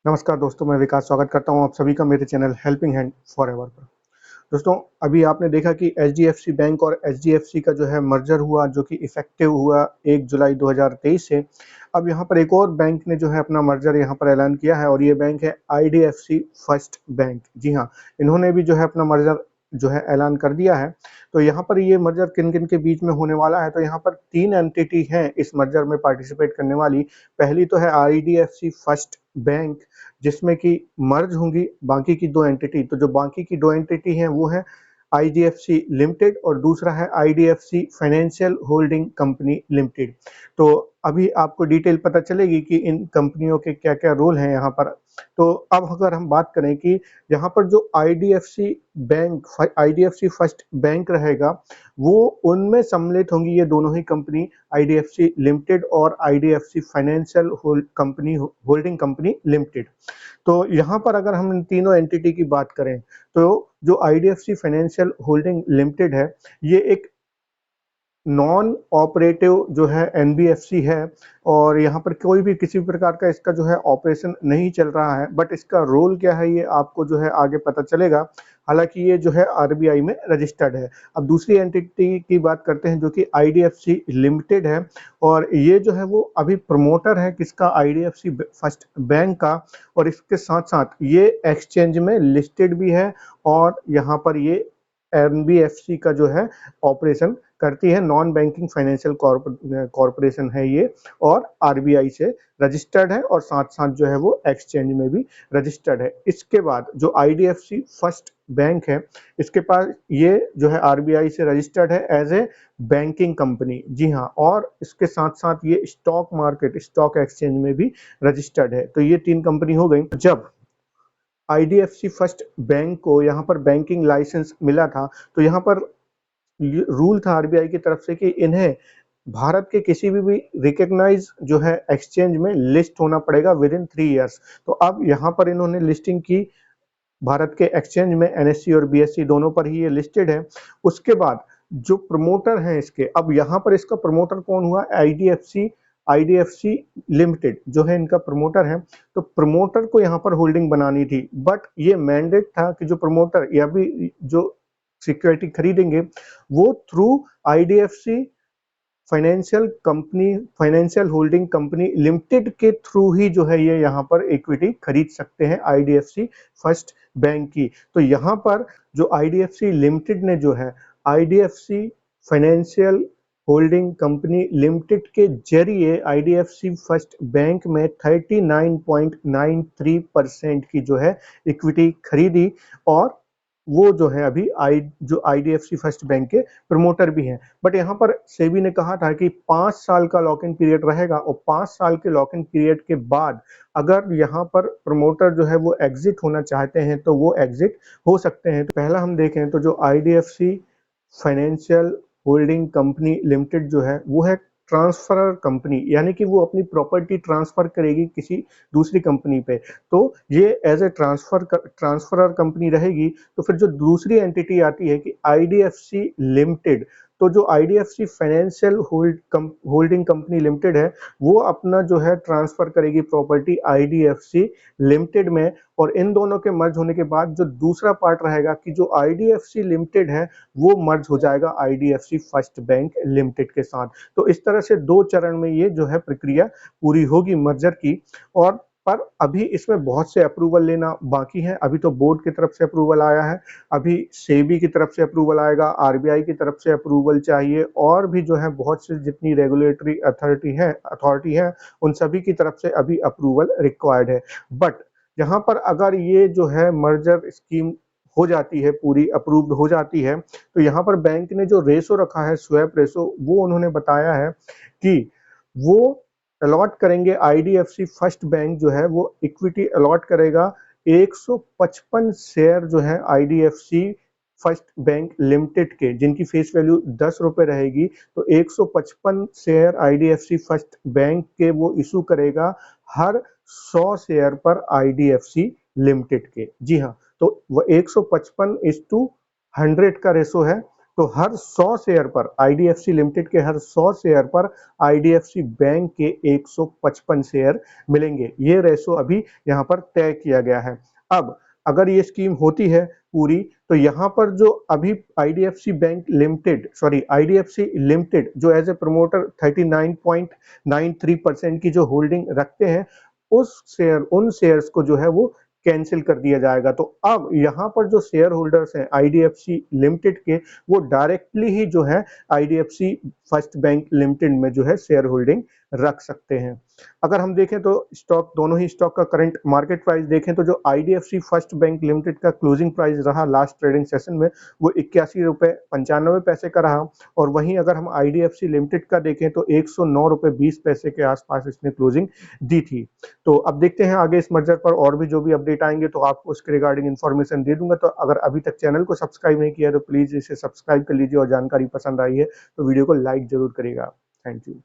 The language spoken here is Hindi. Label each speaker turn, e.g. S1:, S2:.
S1: नमस्कार दोस्तों, मैं विकास स्वागत करता हूं आप सभी का मेरे चैनल हेल्पिंग हैंड फॉरएवर पर। दोस्तों, अभी आपने देखा कि एचडीएफसी बैंक और एचडीएफसी का जो है मर्जर हुआ, जो कि इफेक्टिव हुआ 1 जुलाई 2023 से। अब यहाँ पर एक और बैंक ने जो है अपना मर्जर यहाँ पर ऐलान किया है और ये बैंक है आईडीएफसी फर्स्ट बैंक। जी हाँ, इन्होंने भी जो है अपना मर्जर जो है ऐलान कर दिया है। तो यहाँ पर ये मर्जर किन किन के बीच में होने वाला है, तो यहाँ पर 3 एंटिटी हैं इस मर्जर में पार्टिसिपेट करने वाली। पहली तो है आईडीएफसी फर्स्ट बैंक, जिसमें कि मर्ज होंगी बाकी की 2 एंटिटी। तो जो बाकी की 2 एंटिटी हैं वो है आईडीएफसी लिमिटेड और दूसरा है IDFC financial holding company limited. तो अभी आपको डिटेल पता चलेगी कि इन कंपनियों के क्या-क्या रोल हैं यहाँ पर। तो अब अगर हम बात करें कि यहाँ पर जो आईडीएफसी फर्स्ट बैंक रहेगा, वो उनमें सम्मिलित होंगी ये दोनों ही कंपनी, आईडीएफसी लिमिटेड और IDFC financial holding company limited. तो यहाँ पर अगर हम इन तीनों एंटिटी की बात करें, तो जो आईडीएफसी फाइनेंशियल होल्डिंग लिमिटेड है, ये एक नॉन ऑपरेटिव जो है एनबीएफसी है और यहाँ पर कोई भी किसी भी प्रकार का इसका जो है ऑपरेशन नहीं चल रहा है। बट इसका रोल क्या है ये आपको जो है आगे पता चलेगा। हालांकि ये जो है आरबीआई में रजिस्टर्ड है। अब दूसरी एंटिटी की बात करते हैं जो कि आईडीएफसी लिमिटेड है और ये जो है वो अभी प्रमोटर है किसका, आईडीएफसी फर्स्ट बैंक का। और इसके साथ साथ ये एक्सचेंज में लिस्टेड भी है और यहाँ पर ये एनबीएफसी का जो है ऑपरेशन करती है। नॉन बैंकिंग फाइनेंशियल कॉरपोरेशन है ये और आरबीआई से रजिस्टर्ड है और साथ साथ जो है वो एक्सचेंज में भी रजिस्टर्ड है। इसके बाद जो आईडीएफसी फर्स्ट बैंक है, इसके पास ये जो है आरबीआई से रजिस्टर्ड है एज ए बैंकिंग कंपनी। जी हाँ, और इसके साथ साथ ये स्टॉक मार्केट, स्टॉक एक्सचेंज में भी रजिस्टर्ड है। तो ये 3 कंपनी हो गई। जब आईडीएफसी फर्स्ट बैंक को यहाँ पर बैंकिंग लाइसेंस मिला था, तो यहाँ पर रूल था आरबीआई की तरफ से कि इन्हें भारत के किसी भी रिकॉग्नाइज जो है एक्सचेंज में लिस्ट होना पड़ेगा विद इन 3 इयर्स। तो अब यहाँ पर इन्होंने लिस्टिंग की भारत के एक्सचेंज में, एनएससी और बीएससी दोनों पर ही ये लिस्टेड है। उसके बाद जो प्रमोटर हैं इसके, अब यहाँ पर इसका प्रमोटर कौन हुआ, आईडीएफसी लिमिटेड जो है इनका प्रमोटर है। तो प्रमोटर को यहाँ पर होल्डिंग बनानी थी, बट ये मैंडेट था कि जो प्रमोटर या भी जो सिक्योरिटी खरीदेंगे वो through IDFC financial holding company limited के थ्रू ही जो है ये यहाँ पर इक्विटी खरीद सकते हैं आईडीएफसी फर्स्ट बैंक की। तो यहाँ पर जो आईडीएफसी लिमिटेड ने जो है IDFC financial holding company limited के जरिए आईडीएफसी फर्स्ट बैंक में 39.93% की जो है इक्विटी खरीदी और वो जो है अभी जो आईडीएफसी फर्स्ट बैंक के प्रमोटर भी हैं। बट यहाँ पर सेबी ने कहा था कि 5 साल का लॉक इन पीरियड रहेगा और 5 साल के लॉक इन पीरियड के बाद अगर यहाँ पर प्रमोटर जो है वो एग्जिट होना चाहते हैं तो वो एग्जिट हो सकते हैं। तो पहला हम देखें तो जो IDFC financial holding company limited जो है वो है ट्रांसफरर कंपनी, यानी कि वो अपनी प्रॉपर्टी ट्रांसफर करेगी किसी दूसरी कंपनी पे। तो ये एज ए ट्रांसफरर कंपनी रहेगी। तो फिर जो दूसरी एंटिटी आती है कि आईडीएफसी लिमिटेड, तो जो IDFC financial holding company limited है वो अपना जो है ट्रांसफर करेगी प्रॉपर्टी आईडीएफसी लिमिटेड में। और इन दोनों के मर्ज होने के बाद जो दूसरा पार्ट रहेगा कि जो आईडीएफसी लिमिटेड है वो मर्ज हो जाएगा आईडीएफसी फर्स्ट बैंक लिमिटेड के साथ। तो इस तरह से 2 चरण में ये जो है प्रक्रिया पूरी होगी मर्जर की। और पर अभी इसमें बहुत से अप्रूवल लेना बाकी है। अभी तो बोर्ड की तरफ से अप्रूवल आया है, अभी सेबी की तरफ से अप्रूवल आएगा, आरबीआई की तरफ से अप्रूवल चाहिए और भी जो है बहुत से जितनी रेगुलेटरी अथॉरिटी है उन सभी की तरफ से अभी अप्रूवल रिक्वायर्ड है। बट यहाँ पर अगर ये जो है मर्जर स्कीम हो जाती है, पूरी अप्रूव्ड हो जाती है, तो यहाँ पर बैंक ने जो रेशो रखा है, स्वैप रेशो, वो उन्होंने बताया है कि वो अलॉट करेंगे, आईडीएफसी फर्स्ट बैंक जो है वो इक्विटी अलॉट करेगा 155 शेयर जो है आईडीएफसी फर्स्ट बैंक लिमिटेड के, जिनकी फेस वैल्यू 10 रुपए रहेगी। तो 155 शेयर आईडीएफसी फर्स्ट बैंक के वो इशू करेगा हर 100 शेयर पर आईडीएफसी लिमिटेड के। जी हाँ, तो वो 155:100 का रेशो है तो हर 100 शेयर पर आईडीएफसी लिमिटेड के हर 100 शेयर पर आईडीएफसी बैंक के 155 शेयर मिलेंगे। ये रेशो अभी यहाँ पर तय किया गया है। अब अगर ये स्कीम होती है पूरी, तो यहाँ पर जो अभी IDFC bank limited IDFC limited जो एज ए प्रमोटर 39.93% की जो होल्डिंग रखते हैं, उन शेयर्स को जो है वो कैंसिल कर दिया जाएगा। तो अब यहाँ पर जो शेयर होल्डर्स हैं आईडीएफसी लिमिटेड के, वो डायरेक्टली ही जो है आईडीएफसी फर्स्ट बैंक लिमिटेड में जो है शेयर होल्डिंग रख सकते हैं। अगर हम देखें तो स्टॉक, दोनों ही स्टॉक का करंट मार्केट प्राइस देखें तो जो आईडीएफसी फर्स्ट बैंक लिमिटेड का क्लोजिंग प्राइस रहा लास्ट ट्रेडिंग सेशन में, वो 81 रुपए 95 पैसे का रहा। और वहीं अगर हम आईडीएफसी लिमिटेड का देखें तो 109 रुपए 20 पैसे के आसपास इसने क्लोजिंग दी थी। तो अब देखते हैं आगे इस मर्जर पर और भी जो भी अपडेट आएंगे तो आपको उसके रिगार्डिंग इन्फॉर्मेशन दे दूंगा। तो अगर अभी तक चैनल को सब्सक्राइब नहीं किया तो प्लीज इसे सब्सक्राइब कर लीजिए, और जानकारी पसंद आई है तो वीडियो को लाइक जरूर करिएगा। Thank you.